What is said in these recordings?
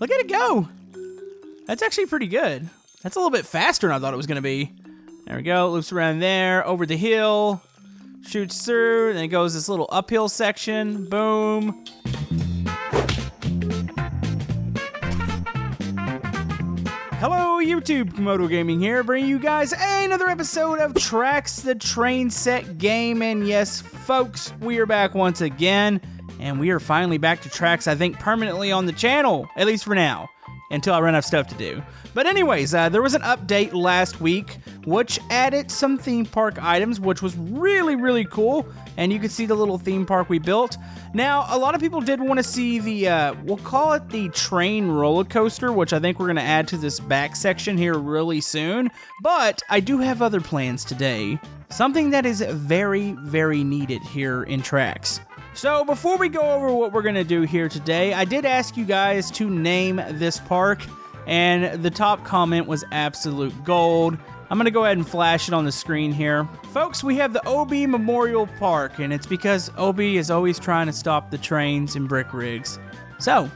Look at it go. That's actually pretty good. That's a little bit faster than I thought it was going to be. There we go. Loops around there, over the hill, shoots through, then it goes this little uphill section. Boom. Hello YouTube, Camodo Gaming here, bringing you guys another episode of Tracks the Train Set Game. And yes, folks, we are back once again, and we are finally back to tracks, I think, permanently on the channel, at least for now, until I run out of stuff to do. But anyways, there was an update last week, which added some theme park items, which was really cool, and you can see the little theme park we built. Now, a lot of people did want to see the, we'll call it the train roller coaster, which I think we're going to add to this back section here really soon. But I do have other plans today. Something that is very needed here in Tracks. So before we go over what we're going to do here today, I did ask you guys to name this park, and the top comment was absolute gold. I'm going to go ahead and flash it on the screen here. Folks, we have the OB Memorial Park, and it's because OB is always trying to stop the trains and brick rigs. So,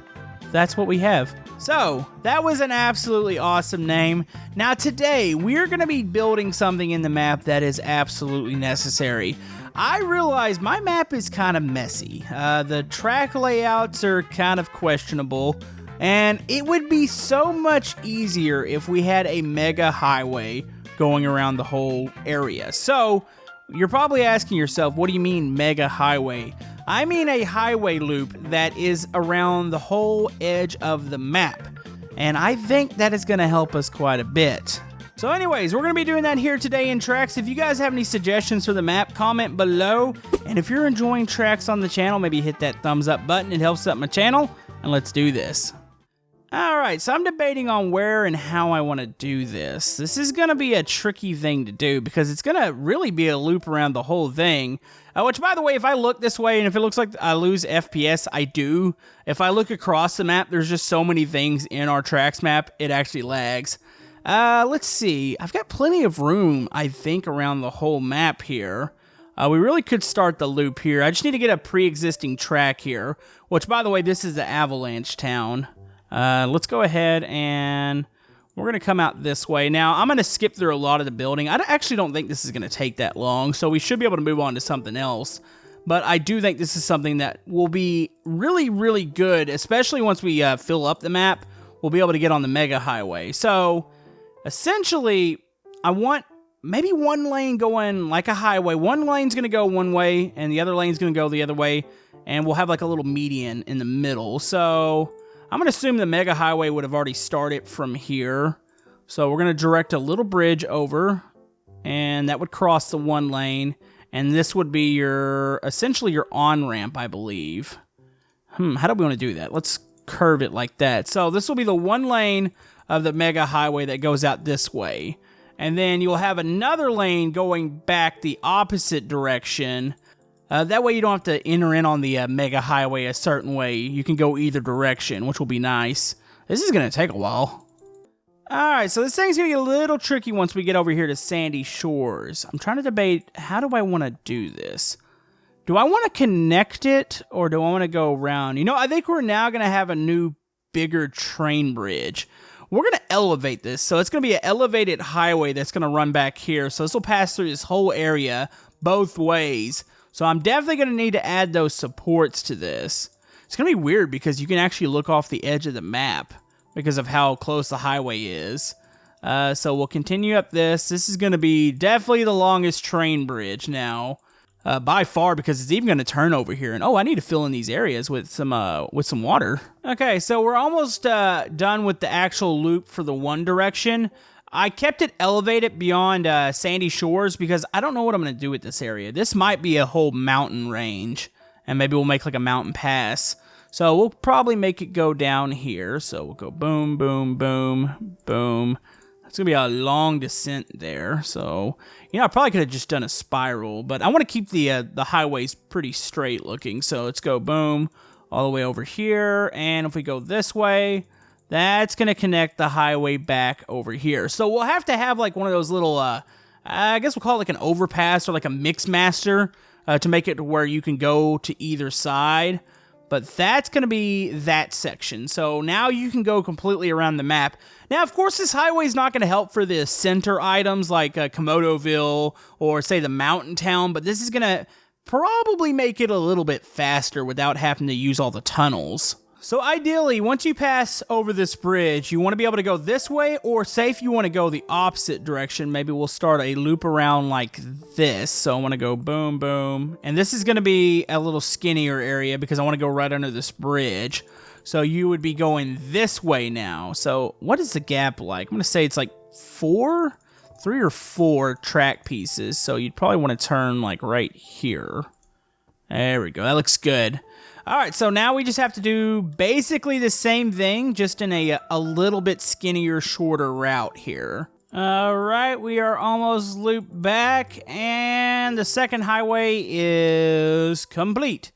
that's what we have. So, that was an absolutely awesome name. Now today, we're going to be building something in the map that is absolutely necessary. I realize my map is kind of messy. The track layouts are kind of questionable, and it would be so much easier if we had a mega highway going around the whole area. So, you're probably asking yourself, what do you mean mega highway? I mean a highway loop that is around the whole edge of the map. And I think that is going to help us quite a bit. So anyways, we're going to be doing that here today in Tracks. If you guys have any suggestions for the map, comment below. And if you're enjoying Tracks on the channel, maybe hit that thumbs up button. It helps up my channel. And let's do this. Alright, so I'm debating on where and how I want to do this. This is going to be a tricky thing to do because it's going to really be a loop around the whole thing. Which, by the way, if I look this way and if it looks like I lose FPS, I do. If I look across the map, there's just so many things in our Tracks map, it actually lags. Let's see. I've got plenty of room, I think, around the whole map here. We really could start the loop here. I just need to get a pre-existing track here. Which, by the way, this is the Avalanche Town. Let's go ahead and we're going to come out this way. Now, I'm going to skip through a lot of the building. I actually don't think this is going to take that long, so we should be able to move on to something else. But I do think this is something that will be really good, especially once we fill up the map. We'll be able to get on the mega highway. So, essentially, I want maybe one lane going like a highway. One lane's going to go one way, and the other lane's going to go the other way. And we'll have like a little median in the middle. So, I'm going to assume the mega highway would have already started from here. So we're going to direct a little bridge over, and that would cross the one lane. And this would be your, essentially your on-ramp, I believe. How do we want to do that? Let's curve it like that. So this will be the one lane of the mega highway that goes out this way. And then you'll have another lane going back the opposite direction. That way you don't have to enter in on the mega highway a certain way. You can go either direction, which will be nice. This is going to take a while. Alright, so this thing's going to get a little tricky once we get over here to Sandy Shores. I'm trying to debate, how do I want to do this? Do I want to connect it, or do I want to go around? You know, I think we're now going to have a new, bigger train bridge. We're going to elevate this, so it's going to be an elevated highway that's going to run back here. So this will pass through this whole area both ways. So I'm definitely going to need to add those supports to this. It's going to be weird because you can actually look off the edge of the map because of how close the highway is. So we'll continue up this. This is going to be definitely the longest train bridge now. By far, because it's even going to turn over here. And oh, I need to fill in these areas with some water. Okay, so we're almost done with the actual loop for the one direction. I kept it elevated beyond Sandy Shores because I don't know what I'm going to do with this area. This might be a whole mountain range, and maybe we'll make like a mountain pass. So we'll probably make it go down here. So we'll go boom, boom, boom, boom. It's going to be a long descent there. So, you know, I probably could have just done a spiral, but I want to keep the highways pretty straight looking. So let's go boom all the way over here. And if we go this way, that's going to connect the highway back over here. So we'll have to have like one of those little, I guess we'll call it like an overpass or like a mix master to make it to where you can go to either side. But that's going to be that section. So now you can go completely around the map. Now, of course, this highway is not going to help for the center items like Camodoville or, say, the mountain town. But this is going to probably make it a little bit faster without having to use all the tunnels. So ideally, once you pass over this bridge, you want to be able to go this way, or say if you want to go the opposite direction, maybe we'll start a loop around like this. So I want to go boom, boom. And this is going to be a little skinnier area because I want to go right under this bridge. So you would be going this way now. So what is the gap like? I'm going to say it's like 3 or 4 track pieces. So you'd probably want to turn like right here. There we go. That looks good. All right, so now we just have to do basically the same thing, just in a little bit skinnier, shorter route here. All right, we are almost looped back, and the second highway is complete.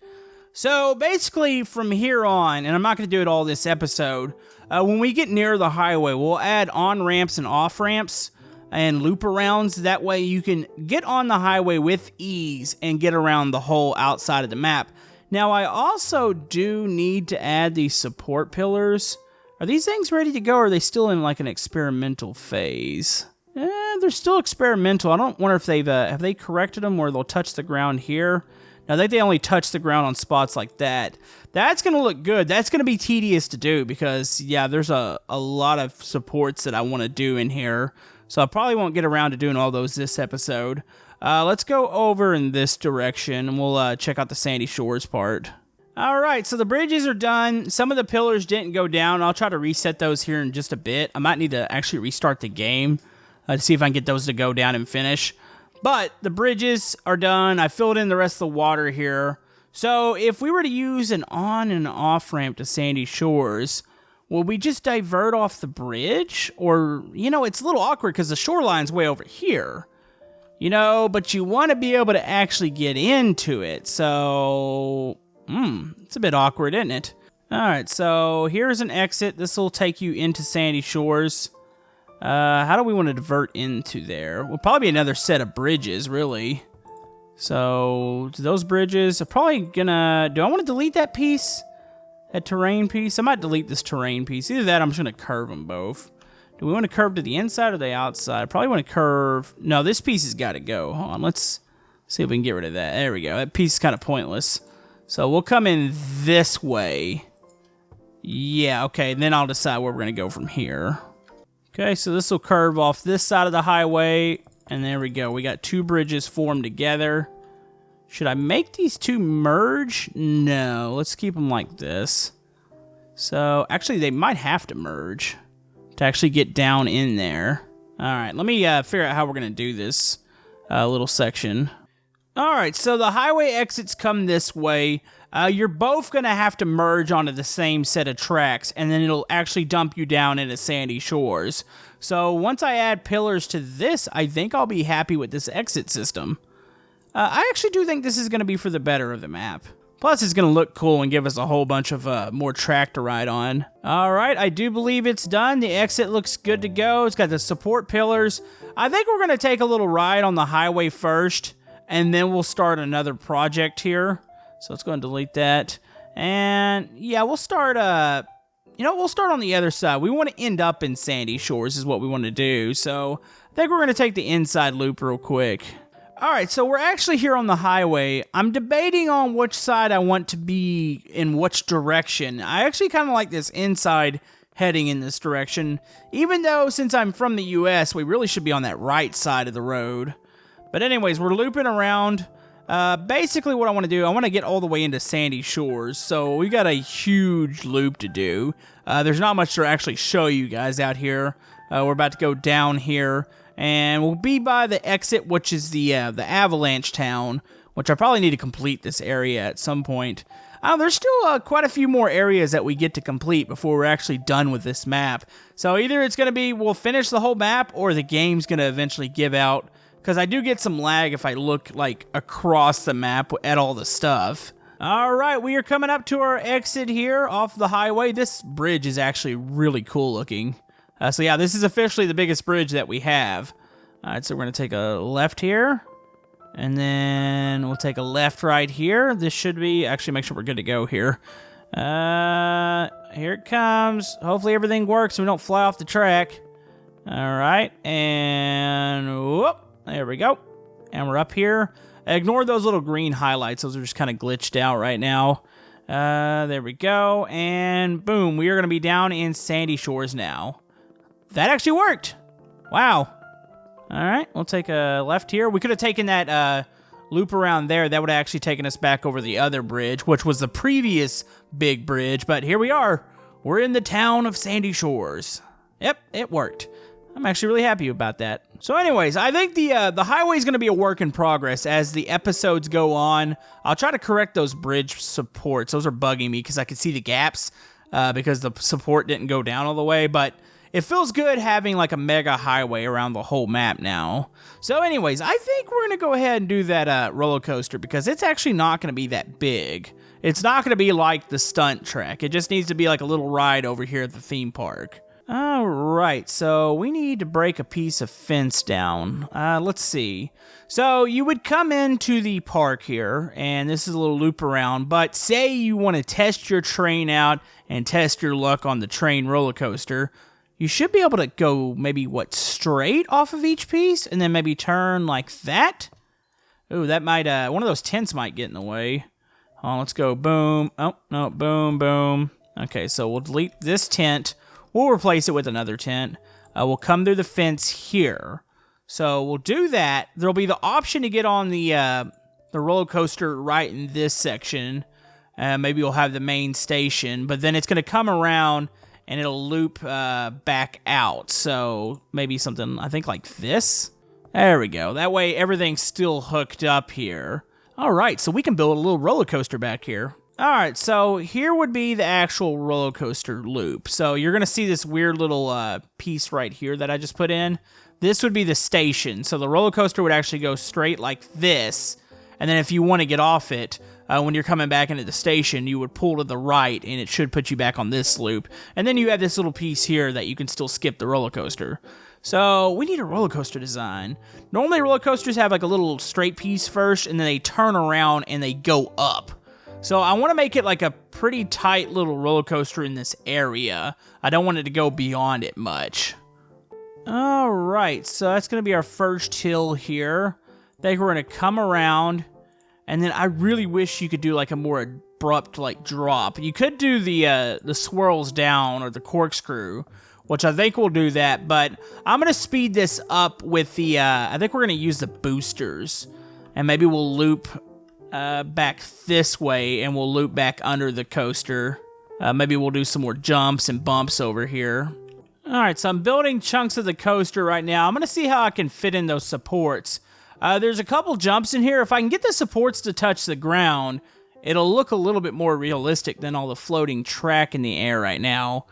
So basically from here on, and I'm not going to do it all this episode, when we get near the highway, we'll add on-ramps and off-ramps and loop-arounds. That way you can get on the highway with ease and get around the whole outside of the map. Now, I also do need to add these support pillars. Are these things ready to go, or are they still in like an experimental phase? They're still experimental. I don't wonder if they've have they corrected them where they'll touch the ground here. Now, I think they only touch the ground on spots like that. That's going to look good. That's going to be tedious to do because, yeah, there's a lot of supports that I want to do in here. So I probably won't get around to doing all those this episode. Let's go over in this direction, and we'll check out the Sandy Shores part. All right, so the bridges are done. Some of the pillars didn't go down. I'll try to reset those here in just a bit. I might need to actually restart the game to see if I can get those to go down and finish. But the bridges are done. I filled in the rest of the water here. So if we were to use an on and off ramp to Sandy Shores, will we just divert off the bridge? Or, you know, it's a little awkward because the shoreline's way over here. You know, but you want to be able to actually get into it. So, it's a bit awkward, isn't it? All right, so here's an exit. This will take you into Sandy Shores. How do we want to divert into there? Will probably be another set of bridges, really. So, those bridges are probably gonna... Do I want to delete that piece? That terrain piece? I might delete this terrain piece. Either that or I'm just going to curve them both. Do we want to curve to the inside or the outside? Probably want to curve... No, this piece has got to go. Hold on, let's see if we can get rid of that. There we go. That piece is kind of pointless. So we'll come in this way. Yeah, okay. And then I'll decide where we're going to go from here. Okay, so this will curve off this side of the highway. And there we go. We got 2 bridges formed together. Should I make these 2 merge? No, let's keep them like this. So, actually, they might have to merge to actually get down in there. All right, let me figure out how we're going to do this little section. All right, so the highway exits come this way. You're both going to have to merge onto the same set of tracks, and then it'll actually dump you down into Sandy Shores. So once I add pillars to this, I think I'll be happy with this exit system. I actually do think this is going to be for the better of the map. Plus, it's going to look cool and give us a whole bunch of more track to ride on. All right, I do believe it's done. The exit looks good to go. It's got the support pillars. I think we're going to take a little ride on the highway first, and then we'll start another project here. So let's go and delete that. And yeah, we'll start, we'll start on the other side. We want to end up in Sandy Shores is what we want to do. So I think we're going to take the inside loop real quick. All right, so we're actually here on the highway. I'm debating on which side I want to be in which direction. I actually kind of like this inside heading in this direction, even though since I'm from the US, we really should be on that right side of the road. But anyways, we're looping around. Basically what I want to do, I want to get all the way into Sandy Shores, so we got a huge loop to do. There's not much to actually show you guys out here. We're about to go down here, and we'll be by the exit, which is the Avalanche Town, which I probably need to complete this area at some point. There's still quite a few more areas that we get to complete before we're actually done with this map. So either it's going to be we'll finish the whole map, or the game's going to eventually give out. Because I do get some lag if I look, like, across the map at all the stuff. All right, we are coming up to our exit here off the highway. This bridge is actually really cool looking. So yeah, this is officially the biggest bridge that we have. All right, so we're going to take a left here. And then we'll take a left right here. This should be, actually make sure we're good to go here. Here it comes. Hopefully everything works and we don't fly off the track. All right, and whoop, there we go. And we're up here. Ignore those little green highlights. Those are just kind of glitched out right now. There we go. And boom, we are going to be down in Sandy Shores now. That actually worked. Wow. All right, we'll take a left here. We could have taken that loop around there. That would have actually taken us back over the other bridge, which was the previous big bridge. But here we are. We're in the town of Sandy Shores. Yep, it worked. I'm actually really happy about that. So anyways, I think the highway is going to be a work in progress as the episodes go on. I'll try to correct those bridge supports. Those are bugging me because I can see the gaps because the support didn't go down all the way. But it feels good having like a mega highway around the whole map now. So anyways, I think we're going to go ahead and do that roller coaster because it's actually not going to be that big. It's not going to be like the stunt track. It just needs to be like a little ride over here at the theme park. All right, so we need to break a piece of fence down. Let's see. So you would come into the park here, and this is a little loop around, but say you want to test your train out and test your luck on the train roller coaster. You should be able to go maybe, straight off of each piece, and then maybe turn like that? Ooh, that might, one of those tents might get in the way. Oh, let's go boom. Oh, no, boom, boom. Okay, so we'll delete this tent. We'll replace it with another tent. We'll come through the fence here. So we'll do that. There'll be the option to get on the roller coaster right in this section. Maybe we'll have the main station, but then it's going to come around and it'll loop back out. So maybe something, I think, like this. There we go. That way everything's still hooked up here. All right, so we can build a little roller coaster back here. All right, so here would be the actual roller coaster loop. So you're going to see this weird little piece right here that I just put in. This would be the station. So the roller coaster would actually go straight like this. And then if you want to get off it, when you're coming back into the station, you would pull to the right, and it should put you back on this loop. And then you have this little piece here that you can still skip the roller coaster. So we need a roller coaster design. Normally roller coasters have like a little straight piece first, and then they turn around and they go up. So I want to make it like a pretty tight little roller coaster in this area. I don't want it to go beyond it much. All right, so that's going to be our first hill here. I think we're going to come around, and then I really wish you could do like a more abrupt like drop. You could do the swirls down or the corkscrew, which I think we'll do that, but I'm going to speed this up with the, I think we're going to use the boosters, and maybe we'll loop back this way, and we'll loop back under the coaster. Maybe we'll do some more jumps and bumps over here. All right, so I'm building chunks of the coaster right now. I'm going to see how I can fit in those supports. There's a couple jumps in here. If I can get the supports to touch the ground, it'll look a little bit more realistic than all the floating track in the air right now.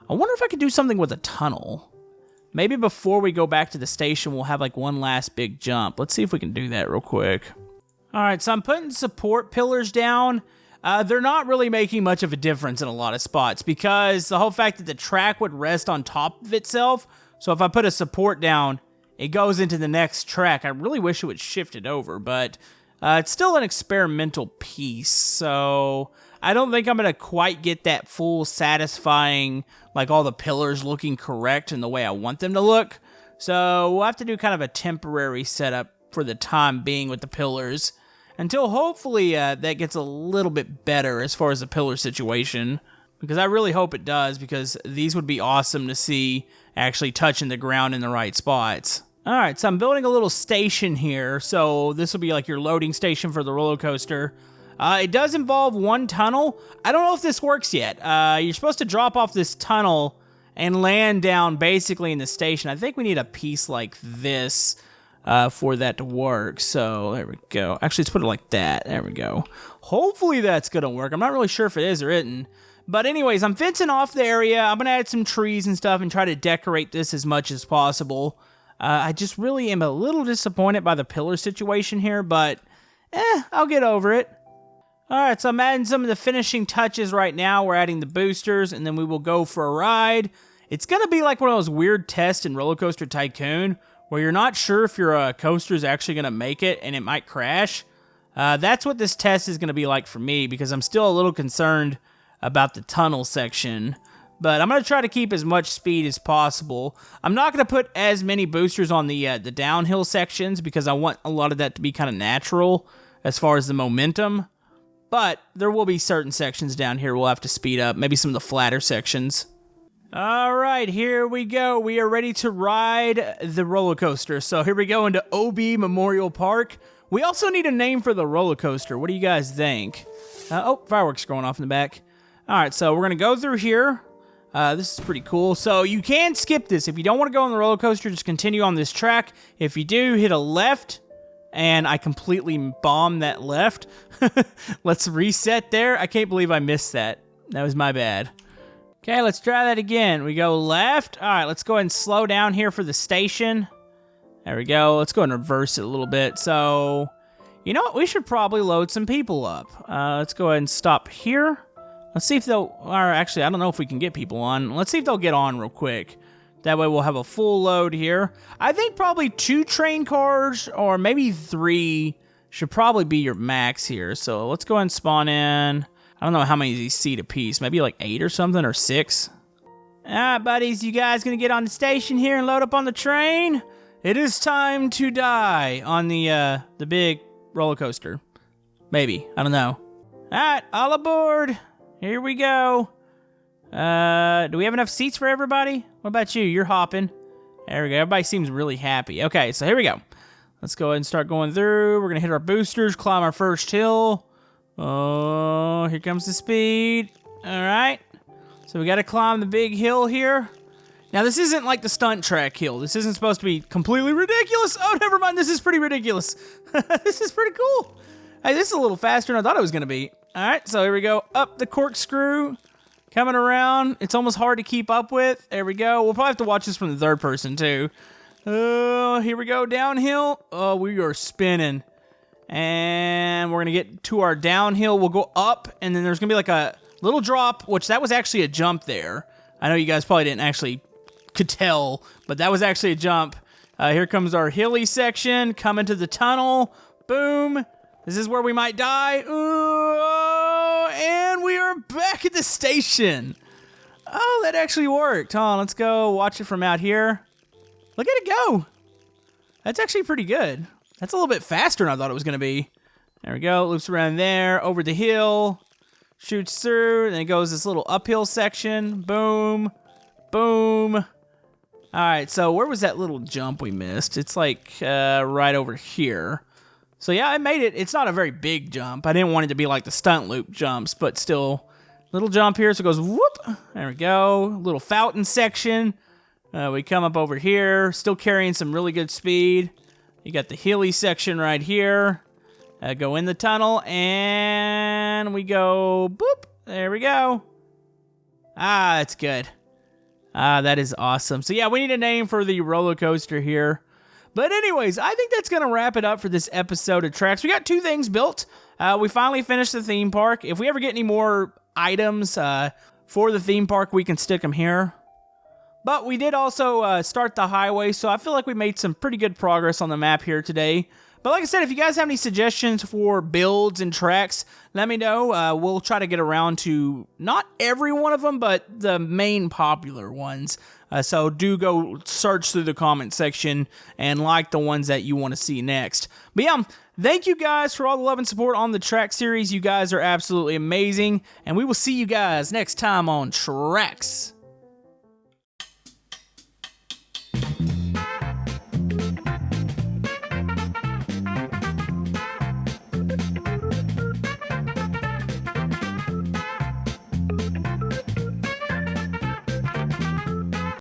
I wonder if I could do something with a tunnel. Maybe before we go back to the station, we'll have like one last big jump. Let's see if we can do that real quick. All right, so I'm putting support pillars down. They're not really making much of a difference in a lot of spots because the whole fact that the track would rest on top of itself. So if I put a support down, it goes into the next track. I really wish it would shift it over, but it's still an experimental piece. So I don't think I'm going to quite get that full satisfying, like all the pillars looking correct in the way I want them to look. So we'll have to do kind of a temporary setup for the time being with the pillars. Until hopefully that gets a little bit better as far as the pillar situation. Because I really hope it does, because these would be awesome to see actually touching the ground in the right spots. Alright, so I'm building a little station here. So this will be like your loading station for the roller coaster. It does involve one tunnel. I don't know if this works yet. You're supposed to drop off this tunnel and land down basically in the station. I think we need a piece like this for that to work. So there we go. Actually, let's put it like that. There we go. Hopefully that's going to work. I'm not really sure if it is or isn't. But anyways, I'm fencing off the area. I'm going to add some trees and stuff and try to decorate this as much as possible. I just really am a little disappointed by the pillar situation here, but I'll get over it. Alright, so I'm adding some of the finishing touches right now. We're adding the boosters, and then we will go for a ride. It's going to be like one of those weird tests in Roller Coaster Tycoon, where you're not sure if your coaster is actually going to make it and it might crash. That's what this test is going to be like for me, because I'm still a little concerned about the tunnel section. But I'm going to try to keep as much speed as possible. I'm not going to put as many boosters on the downhill sections, because I want a lot of that to be kind of natural as far as the momentum. But there will be certain sections down here we'll have to speed up, maybe some of the flatter sections. All right, here we go. We are ready to ride the roller coaster. So here we go into OB Memorial Park. We also need a name for the roller coaster. What do you guys think? Oh, fireworks going off in the back. All right, so we're going to go through here. This is pretty cool. So you can skip this. If you don't want to go on the roller coaster, just continue on this track. If you do, hit a left. And I completely bombed that left. Let's reset there. I can't believe I missed that. That was my bad. Okay, let's try that again. We go left. All right, let's go ahead and slow down here for the station. There we go. Let's go ahead and reverse it a little bit. So, you know what? We should probably load some people up. Let's go ahead and stop here. Let's see if they'll... Or actually, I don't know if we can get people on. Let's see if they'll get on real quick. That way we'll have a full load here. I think probably 2 train cars or maybe 3 should probably be your max here. So let's go ahead and spawn in. I don't know how many these seat a piece. Maybe like 8 or something, or 6. All right, buddies. You guys gonna get on the station here and load up on the train? It is time to die on the big roller coaster. Maybe. I don't know. All right, all aboard. Here we go. Do we have enough seats for everybody? What about you? You're hopping. There we go. Everybody seems really happy. Okay, so here we go. Let's go ahead and start going through. We're going to hit our boosters, climb our first hill. Oh, here comes the speed. All right. So we got to climb the big hill here. Now, this isn't like the stunt track hill. This isn't supposed to be completely ridiculous. Oh, never mind. This is pretty ridiculous. This is pretty cool. Hey, this is a little faster than I thought it was going to be. All right, so here we go. Up the corkscrew. Coming around. It's almost hard to keep up with. There we go. We'll probably have to watch this from the third person, too. Here we go. Downhill. Oh, we are spinning. And we're going to get to our downhill. We'll go up, and then there's going to be like a little drop, which that was actually a jump there. I know you guys probably didn't actually could tell, but that was actually a jump. Here comes our hilly section. Coming to the tunnel. Boom. This is where we might die. And we are back at the station. Oh, that actually worked. Hold on, let's go watch it from out here. Look at it go. That's actually pretty good. That's a little bit faster than I thought it was going to be. There we go. Loops around there, over the hill, shoots through, then it goes this little uphill section. Boom. Boom. All right, so where was that little jump we missed? It's like right over here. So yeah, I made it. It's not a very big jump. I didn't want it to be like the stunt loop jumps, but still, little jump here. So it goes whoop. There we go. Little fountain section. We come up over here, still carrying some really good speed. You got the hilly section right here. Go in the tunnel, and we go boop. There we go. Ah, that's good. Ah, that is awesome. So yeah, we need a name for the roller coaster here. But anyways, I think that's going to wrap it up for this episode of Tracks. We got 2 things built. We finally finished the theme park. If we ever get any more items for the theme park, we can stick them here. But we did also start the highway, so I feel like we made some pretty good progress on the map here today. But like I said, if you guys have any suggestions for builds and tracks, let me know. We'll try to get around to not every one of them, but the main popular ones. So do go search through the comment section and like the ones that you want to see next. But yeah, thank you guys for all the love and support on the track series. You guys are absolutely amazing. And we will see you guys next time on Tracks.